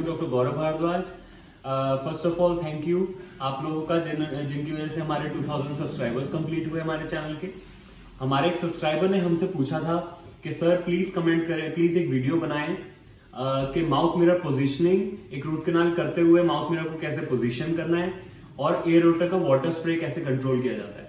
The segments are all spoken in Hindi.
Doctor Gaurav Bhardwaj. First of all thank you आप लोगों का जिनकी वजह से हमारे 2000 सब्सक्राइबर्स कंप्लीट हुए हमारे चैनल के। हमारे एक सब्सक्राइबर ने हमसे पूछा था कि सर प्लीज कमेंट करें, प्लीज एक वीडियो बनाएं कि माउथ मिरर पोजीशनिंग, एक रूट कैनाल करते हुए माउथ मिरर को कैसे पोजीशन करना है और एयर रोटर का वाटर स्प्रे कैसे कंट्रोल किया जाता है।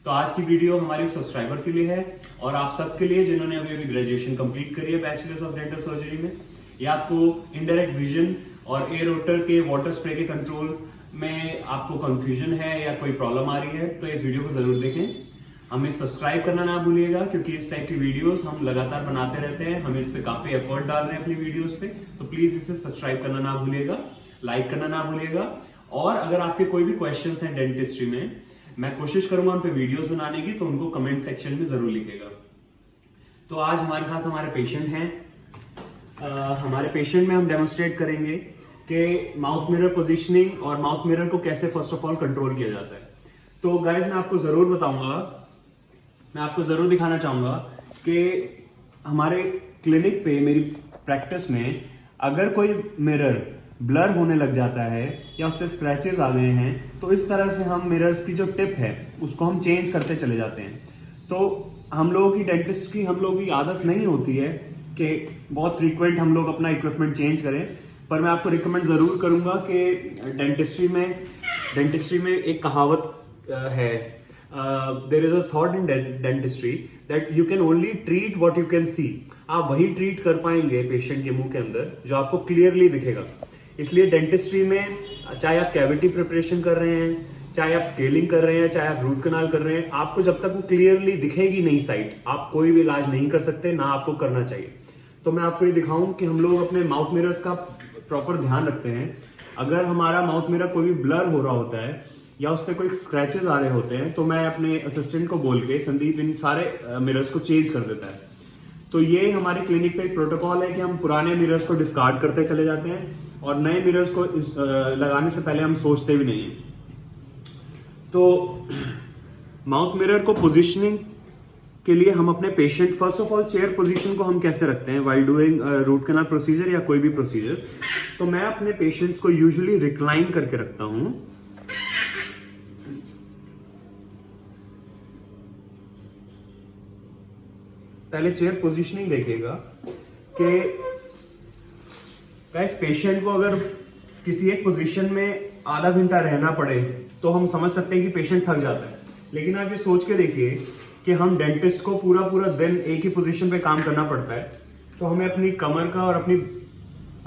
तो आज की वीडियो हमारे सब्सक्राइबर के लिए है और आप सबके लिए जिन्होंने अभी अभी ग्रेजुएशन कंप्लीट करी है बैचलर्स ऑफ डेंटल सर्जरी में, या आपको इनडायरेक्ट विजन और एयर रोटर के वाटर स्प्रे के कंट्रोल में आपको कंफ्यूजन है या कोई प्रॉब्लम आ रही है, तो इस वीडियो को जरूर देखें। हमें सब्सक्राइब करना ना भूलिएगा क्योंकि इस टाइप की वीडियोस हम लगातार बनाते रहते हैं, हम इस पे काफी एफर्ट डाल रहे हैं अपनी वीडियोस पे, तो प्लीज इसे सब्सक्राइब करना ना भूलिएगा, लाइक करना ना भूलिएगा। और अगर आपके कोई भी क्वेश्चंस हैं डेंटिस्ट्री में, मैं कोशिश करूंगा उन पे वीडियोस बनाने की, तो उनको कमेंट सेक्शन में जरूर लिखिएगा। तो आज हमारे साथ हमारे पेशेंट हैं। हमारे पेशेंट में हम डेमोन्स्ट्रेट करेंगे कि माउथ मिरर पोजीशनिंग और माउथ मिरर को कैसे फर्स्ट ऑफ ऑल कंट्रोल किया जाता है। तो गाइज मैं आपको जरूर बताऊंगा, मैं आपको जरूर दिखाना चाहूंगा कि हमारे क्लिनिक पे, मेरी प्रैक्टिस में, अगर कोई मिरर ब्लर होने लग जाता है या उस पर स्क्रैचेस आ गए हैं, तो इस तरह से हम मिरर्स की जो टिप है उसको हम चेंज करते चले जाते हैं। तो हम लोगों की डेंटिस्ट की, हम लोगों की आदत नहीं होती है कि बहुत फ्रीक्वेंट हम लोग अपना इक्विपमेंट चेंज करें, पर मैं आपको रिकमेंड जरूर करूंगा कि डेंटिस्ट्री में एक कहावत है, there is a thought in dentistry that you can only treat what you can see. आप वही ट्रीट कर पाएंगे पेशेंट के मुंह के अंदर जो आपको क्लियरली दिखेगा। इसलिए डेंटिस्ट्री में चाहे आप कैविटी प्रिपरेशन कर रहे हैं, चाहे आप स्केलिंग कर रहे हैं, चाहे आप रूट कैनाल कर रहे हैं, आपको जब तक वो क्लियरली दिखेगी नहीं साइट, आप कोई भी इलाज नहीं कर सकते, ना आपको करना चाहिए। तो मैं आपको ये दिखाऊं कि हम लोग अपने माउथ मिरर्स का प्रॉपर ध्यान रखते हैं। अगर हमारा माउथ मिरर कोई भी ब्लर हो रहा होता है या उस पर कोई स्क्रैचेस आ रहे होते हैं, तो मैं अपने असिस्टेंट को बोल के संदीप इन सारे मिरर्स को चेंज कर देता है। तो ये हमारे क्लिनिक पे एक प्रोटोकॉल है कि हम पुराने मिरर्स को डिस्कार्ड करते चले जाते हैं और नए मिरर्स को लगाने से पहले हम सोचते भी नहीं है। तो माउथ मिरर को पोजीशनिंग के लिए हम अपने patient, first of all chair position को हम कैसे रखते हैं while doing root canal procedure या कोई भी प्रोसीजर। तो मैं अपने पेशेंट्स को यूजुअली रिक्लाइन करके रखता हूं। पहले चेयर पोजीशनिंग देखिएगा कि गाइस पेशेंट को अगर किसी एक पोजीशन में आधा घंटा रहना पड़े तो हम समझ सकते हैं कि पेशेंट थक जाता है, लेकिन आप ये सोच के देखिए कि हम डेंटिस्ट को पूरा दिन एक ही पोजीशन पे काम करना पड़ता है, तो हमें अपनी कमर का और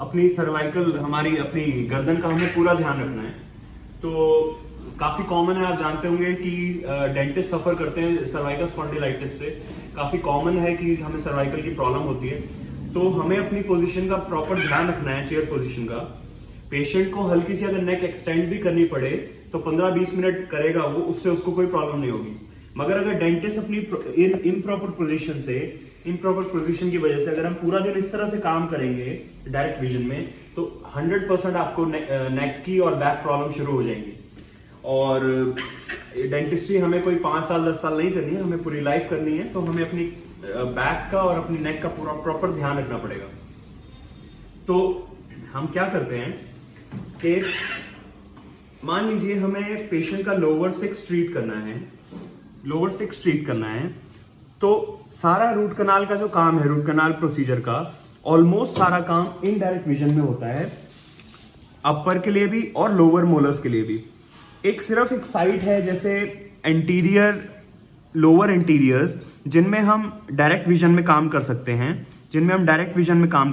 अपनी सर्वाइकल, हमारी अपनी गर्दन का हमें पूरा ध्यान रखना है। तो काफी कॉमन है, आप जानते होंगे कि डेंटिस्ट सफर करते हैं सर्वाइकल स्पॉन्डिलाइटिस से। काफी कॉमन है कि हमें सर्वाइकल की प्रॉब्लम होती है, तो हमें अपनी पोजीशन का प्रॉपर ध्यान रखना है, चेयर पोजीशन का। पेशेंट को हल्की सी अगर नेक एक्सटेंड भी करनी पड़े तो 15-20 मिनट करेगा वो, उससे उसको कोई प्रॉब्लम नहीं होगी। मगर अगर डेंटिस्ट अपनी इम्प्रॉपर पोजीशन की वजह से अगर हम पूरा दिन इस तरह से काम करेंगे डायरेक्ट विजन में, तो 100% आपको नेक की और बैक प्रॉब्लम शुरू हो जाएंगी। और डेंटिस्ट्री हमें कोई 5 साल 10 साल नहीं करनी है, हमें पूरी लाइफ करनी है, तो हमें अपनी बैक का और अपनी नेक का पूरा प्रॉपर ध्यान रखना पड़ेगा। तो हम क्या करते हैं कि मान लीजिए हमें पेशेंट का लोअर 6 ट्रीट करना है, तो सारा रूट कैनाल का जो काम है, रूट कैनाल प्रोसीजर का ऑलमोस्ट सारा काम इनडायरेक्ट विजन में होता है, अपर के लिए भी और लोअर मोलर्स के लिए भी। सिर्फ एक साइट है जैसे एंटीरियर, लोअर एंटीरियर्स, जिनमें हम डायरेक्ट विजन में काम कर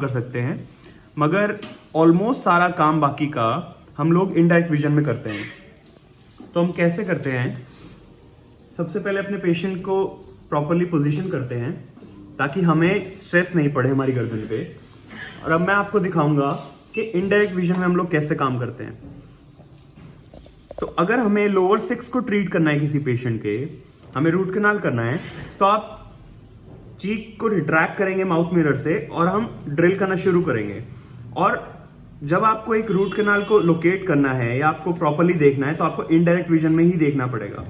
सकते हैं, मगर ऑलमोस्ट सारा काम बाकी का हम लोग इनडायरेक्ट विजन में करते हैं। तो हम कैसे करते हैं? सबसे पहले अपने पेशेंट को प्रॉपरली पोजीशन करते हैं ताकि हमें स्ट्रेस नहीं पड़े हमारी गर्दन पे। और अब मैं आपको दिखाऊंगा कि इनडायरेक्ट विजन में हम लोग कैसे काम करते हैं। तो अगर हमें लोअर 6 को ट्रीट करना है किसी पेशेंट के, हमें रूट कैनाल करना है, तो आप चीक को रिट्रैक्ट करेंगे माउथ मिरर से और हम ड्रिल करना शुरू करेंगे। और जब आपको एक रूट कैनाल को लोकेट करना है या आपको प्रॉपरली देखना है, तो आपको इनडायरेक्ट विजन में ही देखना पड़ेगा।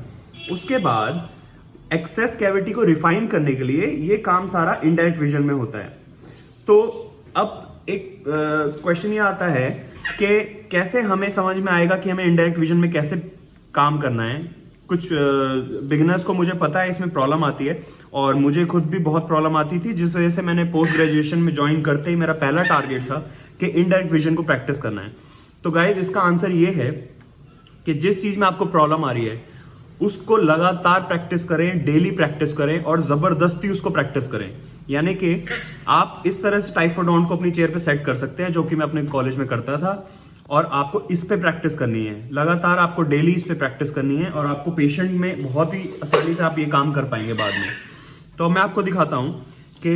उसके बाद एक्सेस कैविटी को रिफाइन करने के लिए ये काम सारा इनडायरेक्ट विजन में होता है। तो अब एक क्वेश्चन ये आता है कि कैसे हमें समझ में आएगा कि हमें इनडायरेक्ट विजन में कैसे काम करना है। कुछ बिगिनर्स को मुझे पता है इसमें प्रॉब्लम आती है, और मुझे खुद भी बहुत प्रॉब्लम आती थी, जिस वजह से मैंने पोस्ट ग्रेजुएशन में ज्वाइन करते ही मेरा पहला टारगेट था कि इनडायरेक्ट विजन को प्रैक्टिस करना है। तो गाइस इसका आंसर ये है कि जिस चीज में आपको प्रॉब्लम आ रही है उसको लगातार प्रैक्टिस करें, डेली प्रैक्टिस करें और जबरदस्ती उसको प्रैक्टिस करें। यानी कि आप इस तरह से टाइफोडॉन को अपनी चेयर पे सेट कर सकते हैं, जो कि मैं अपने कॉलेज में करता था, और आपको इस पे प्रैक्टिस करनी है लगातार, आपको डेली इस पे प्रैक्टिस करनी है, और आपको पेशेंट में बहुत ही आसानी से आप ये काम कर पाएंगे बाद में। तो मैं आपको दिखाता हूं कि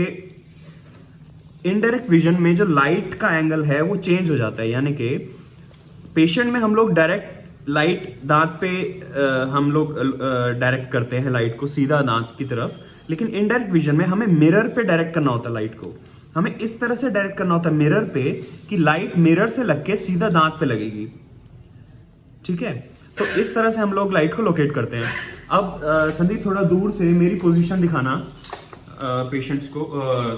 इनडायरेक्ट विजन में जो लाइट का एंगल है वो चेंज हो जाता है। यानी कि पेशेंट में हम लोग डायरेक्ट लाइट दांत पे हम लोग डायरेक्ट करते हैं लाइट को सीधा दांत की तरफ, लेकिन इनडायरेक्ट विजन में हमें मिरर पे डायरेक्ट करना होता है लाइट को। हमें इस तरह से डायरेक्ट करना होता है मिरर पे कि लाइट मिरर से लग के सीधा दांत पे लगेगी। ठीक है, तो इस तरह से हम लोग लाइट को लोकेट करते हैं। अब संदीप थोड़ा दूर से मेरी पोजीशन दिखाना पेशेंट्स को,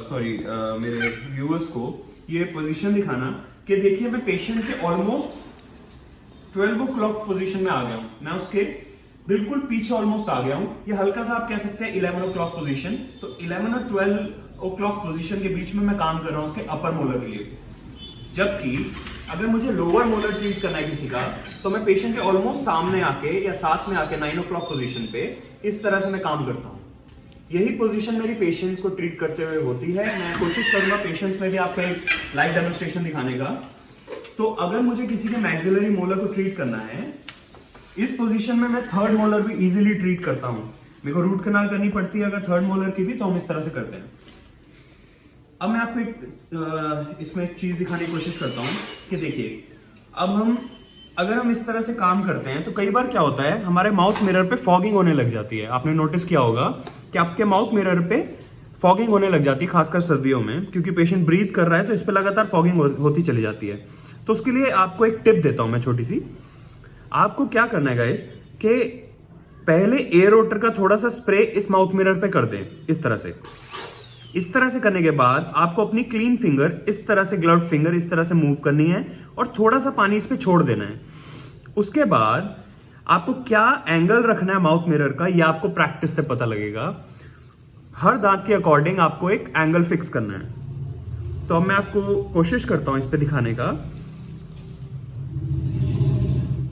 सॉरी मेरे व्यूअर्स को ये पोजीशन दिखाना कि देखिए मैं पेशेंट के ऑलमोस्ट 12 o'clock पोजीशन में आ गया हूं, मैं उसके बिल्कुल पीछे ऑलमोस्ट आ गया हूं। ये हल्का सा आप कह सकते हैं 11 o'clock पोजीशन। तो 11 और 12 o'clock पोजीशन के बीच में मैं काम कर रहा हूं उसके अपर मोलर के लिए। जबकि अगर मुझे लोअर मोलर ट्रीट करना है किसी का, तो मैं पेशेंट के ऑलमोस्ट सामने आके या साथ में आके 9 o'clock पोजीशन पे इस तरह से मैं काम करता हूं। यही पोजीशन मेरी पेशेंट्स को ट्रीट करते हुए होती है। मैं कोशिश करूंगा पेशेंट्स में भी आपको एक लाइव डेमोन्स्ट्रेशन दिखाने का। तो अगर मुझे किसी के मैक्सिलरी मोलर को ट्रीट करना है, इस पोजीशन में मैं थर्ड मोलर भी इजीली ट्रीट करता हूं। मेरे को रूट कैनाल करनी पड़ती है अगर थर्ड मोलर की भी, तो हम इस तरह से करते हैं। अब मैं आपको एक इसमें एक चीज दिखाने की कोशिश करता हूं कि देखिए, अब अगर हम इस तरह से काम करते हैं तो कई बार क्या होता है हमारे माउथ मिरर पे फॉगिंग होने लग जाती है। आपने नोटिस किया होगा कि आपके माउथ मिरर पे फॉगिंग होने लग जाती है, खासकर सर्दियों में, क्योंकि पेशेंट ब्रीथ कर रहा है तो इस पे लगातार फॉगिंग होती चली जाती है। तो उसके लिए आपको एक टिप देता हूं मैं छोटी सी। आपको क्या करना है गाइस कि पहले एयर वाटर का थोड़ा सा स्प्रे इस माउथ मिरर पे कर दें, इस तरह से। इस तरह से करने के बाद आपको अपनी क्लीन फिंगर इस तरह से, ग्लव्ड फिंगर इस तरह से मूव करनी है और थोड़ा सा पानी इस पे छोड़ देना है। उसके बाद आपको क्या एंगल रखना है माउथ मिरर का, यह आपको प्रैक्टिस से पता लगेगा। हर दांत के अकॉर्डिंग आपको एक एंगल फिक्स करना है। तो अब मैं आपको कोशिश करता हूं इस पे दिखाने का।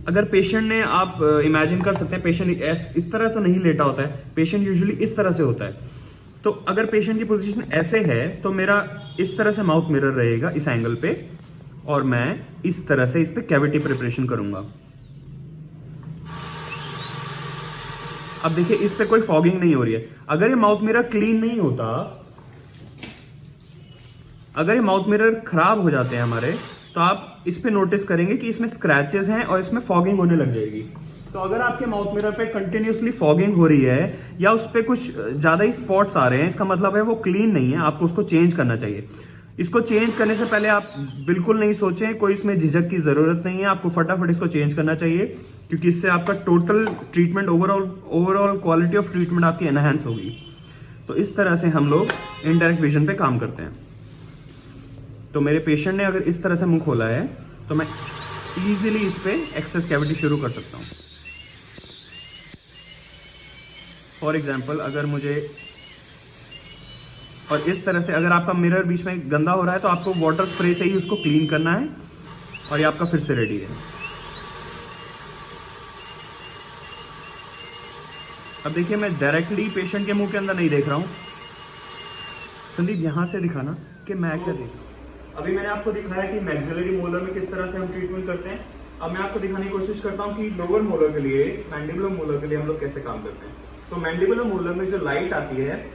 अगर पेशेंट ने, आप इमेजिन कर सकते हैं पेशेंट इस तरह तो नहीं लेटा होता है, पेशेंट यूजुअली इस तरह से होता है। तो अगर पेशेंट की पोजीशन ऐसे है तो मेरा इस तरह से माउथ मिरर रहेगा इस एंगल पे, और मैं इस तरह से इस पे कैविटी प्रिपरेशन करूंगा। अब देखिए इस पे कोई फॉगिंग नहीं हो रही है। अगर ये माउथ मिरर क्लीन नहीं होता, अगर ये माउथ मिरर खराब हो जाते हैं हमारे, तो आप इस पे नोटिस करेंगे कि इसमें स्क्रैचेस हैं और इसमें फॉगिंग होने लग जाएगी। तो अगर आपके माउथ मिरर पे कंटिन्यूसली फॉगिंग हो रही है या उस पे कुछ ज्यादा ही स्पॉट्स आ रहे हैं, इसका मतलब है वो क्लीन नहीं है, आपको उसको चेंज करना चाहिए। इसको चेंज करने से पहले आप बिल्कुल नहीं सोचें, कोई इसमें झिझक की जरूरत नहीं है, आपको फटाफट इसको चेंज करना चाहिए, क्योंकि इससे आपका total treatment, overall quality of treatment आपकी एनहांस होगी। तो इस तरह से हम लोग इनडायरेक्ट विजन पे काम करते हैं। तो मेरे पेशेंट ने अगर इस तरह से मुंह खोला है तो मैं इजीली इस पे एक्सेस कैविटी शुरू कर सकता हूं। फॉर एग्जाम्पल अगर मुझे, और इस तरह से अगर आपका मिरर बीच में गंदा हो रहा है तो आपको वाटर स्प्रे से ही उसको क्लीन करना है, और ये आपका फिर से रेडी है। अब देखिए मैं डायरेक्टली पेशेंट के मुंह के अंदर नहीं देख रहा हूं। संदीप यहां से दिखाना कि मैं क्या देख रहा हूं। अभी मैंने आपको दिखाया कि मैक्सिलरी मोलर में किस तरह से हम ट्रीटमेंट करते हैं। अब मैं आपको दिखाने की कोशिश करता हूं कि लोअर मोलर के लिए, मैंडिबुलर मोलर के लिए हम लोग कैसे काम करते हैं। तो मैंडिबुलर मोलर में जो लाइट आती है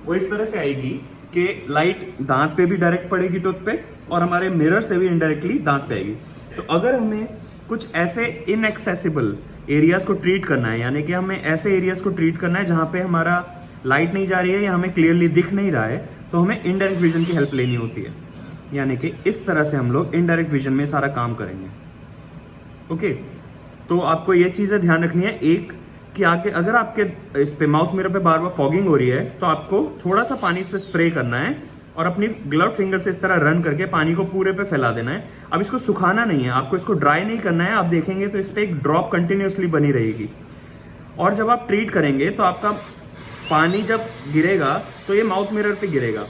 वो इस तरह से आएगी कि लाइट दांत पे भी डायरेक्ट पड़ेगी टूथ पे, और हमारे मिरर से भी इनडायरेक्टली दांत पे आएगी। तो अगर हमें कुछ ऐसे इनएक्सेसिबल एरियाज को ट्रीट करना है, यानी कि हमें ऐसे एरियाज को ट्रीट करना है जहां पे हमारा लाइट नहीं जा रही है या हमें क्लियरली दिख नहीं रहा है, तो हमें इनडायरेक्ट विजन की हेल्प लेनी होती है। यानी कि इस तरह से हम लोग इनडायरेक्ट विजन में सारा काम करेंगे। ओके, तो आपको ये चीजें ध्यान रखनी है। एक कि आगे अगर आपके इस पे माउथ मिरर पे बार बार फॉगिंग हो रही है तो आपको थोड़ा सा पानी से स्प्रे करना है और अपनी ग्लव फिंगर से इस तरह रन करके पानी को पूरे पे फैला देना है। अब इसको सुखाना नहीं है, आपको इसको ड्राई नहीं करना है। आप देखेंगे तो इस पर एक ड्रॉप कंटिन्यूसली बनी रहेगी। और जब आप ट्रीट करेंगे तो आपका पानी जब गिरेगा तो ये माउथ मिरर पे गिरेगा।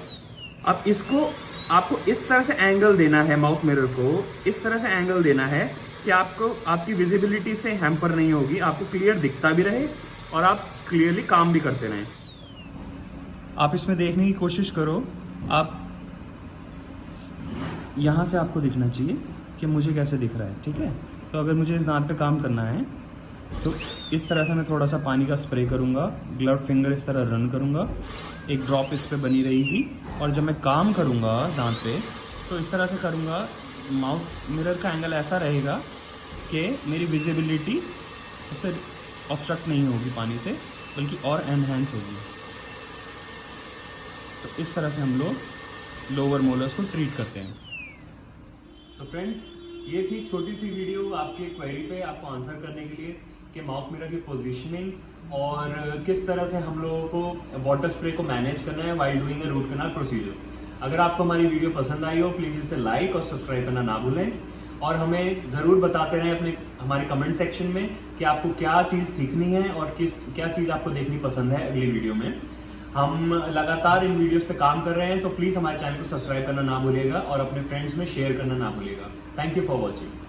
अब इसको आपको इस तरह से एंगल देना है, माउथ मिरर को इस तरह से एंगल देना है कि आपको आपकी विजिबिलिटी से हैम्पर नहीं होगी, आपको क्लियर दिखता भी रहे और आप क्लियरली काम भी करते रहें। आप इसमें देखने की कोशिश करो, आप यहाँ से आपको दिखना चाहिए कि मुझे कैसे दिख रहा है, ठीक है। तो अगर मुझे इस दांत पे काम करना है तो इस तरह से मैं थोड़ा सा पानी का स्प्रे करूँगा, ग्लव फिंगर इस तरह रन करूँगा, एक ड्रॉप इस पे बनी रहेगी। और जब मैं काम करूँगा दांत पे तो इस तरह से करूँगा, माउथ मिरर का एंगल ऐसा रहेगा कि मेरी विजिबिलिटी इससे ऑब्स्ट्रक्ट नहीं होगी पानी से, बल्कि और एनहेंस होगी। तो इस तरह से हम लोग लोअर मोलर्स को ट्रीट करते हैं। तो फ्रेंड्स, ये थी छोटी सी वीडियो आपके क्वेरी पे आपको आंसर करने के लिए कि माउथ मिरर की पोजीशनिंग और किस तरह से हम लोगों को वाटर स्प्रे को मैनेज करना है while doing a root canal procedure. अगर आपको हमारी वीडियो पसंद आई हो प्लीज़ इसे लाइक और सब्सक्राइब करना ना भूलें, और हमें ज़रूर बताते रहें हमारे कमेंट सेक्शन में कि आपको क्या चीज़ सीखनी है और क्या चीज़ आपको देखनी पसंद है अगली वीडियो में। हम लगातार इन वीडियोस पे काम कर रहे हैं, तो प्लीज़ हमारे चैनल को सब्सक्राइब करना ना भूलिएगा और अपने फ्रेंड्स में शेयर करना ना भूलिएगा। Thank you for watching.